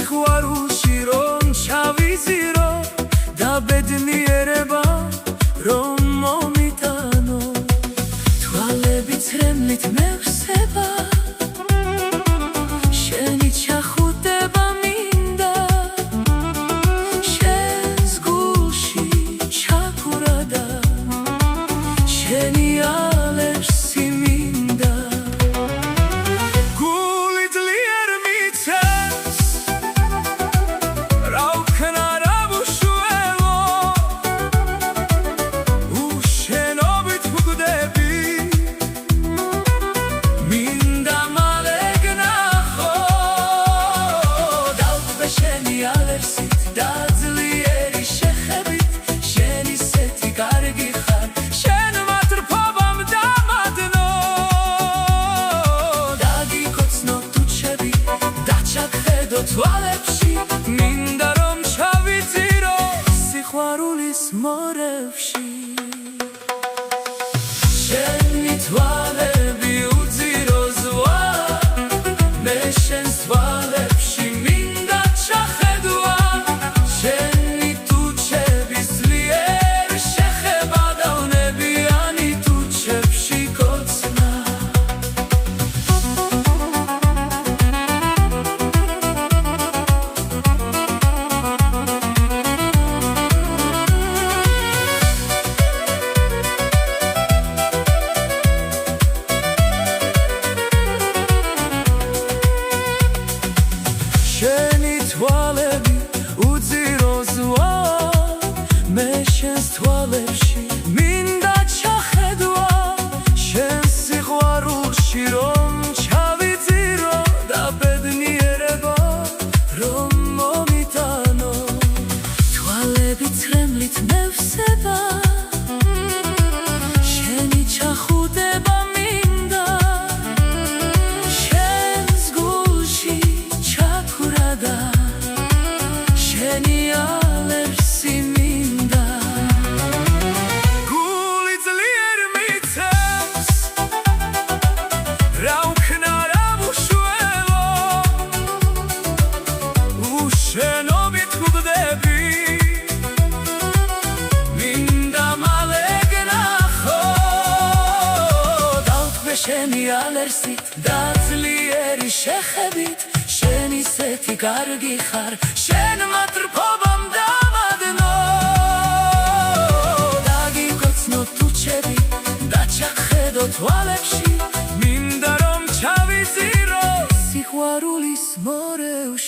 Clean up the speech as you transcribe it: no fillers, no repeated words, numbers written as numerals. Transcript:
სიყვარულში რომ ჩავიზირო და ბედნიერება რომ მომიტანო თვალები ცრემლით მევსება შენი ჩახუტება მინდა შენს გულში ჩაქურა და შენი ალერსი მინდა გული ძლიერ მიცემს რა ვქნა რა ვუშველო უშენობით ვკვდები მინდა მალე გნახო დავტბე შენი ალერსით და ძლიერი შეხებით შენ ისეთი კარგი ხარ შენ მატრფობამ დამადნო დაგიკოცნო თუჩები დაჩაგხედო თვალებში მინდა რომ ჩავიძირო სიყვარულის მორევში შენი თვალები უძირო ზღვა მე შენს თვალებში მინდა ჩახედვა შენი თუჩები ძლიერ შეხება დავნებიანი თუჩებში კოცნა შენი თვალები უძირო ზღვა მე შენს თვალებში მინდა ჩახედვა შენს სიყვარულში რომ ჩავიძირო და ბედნიერება რომ მომიტანო თვალები ცრემლით მევსება შენი ჩახუტება მინდა შენს გულში ჩაქურა და შენი ალერსი მინდა გული ძლიერ მიცემს რა ვქნა რა ვუშველო უშენობით ვკვდები მინდა მალე გნახო დავტბე შენი ალერსით და ძლიერი შეხებით შენ ისეთი კარგი ხარ შენ მატრფობამ დამადნო დაგიკოცნო თუჩები დაჩაგხედო თვალებში მინდა რომ ჩავიზირო სიყვარულის მორევში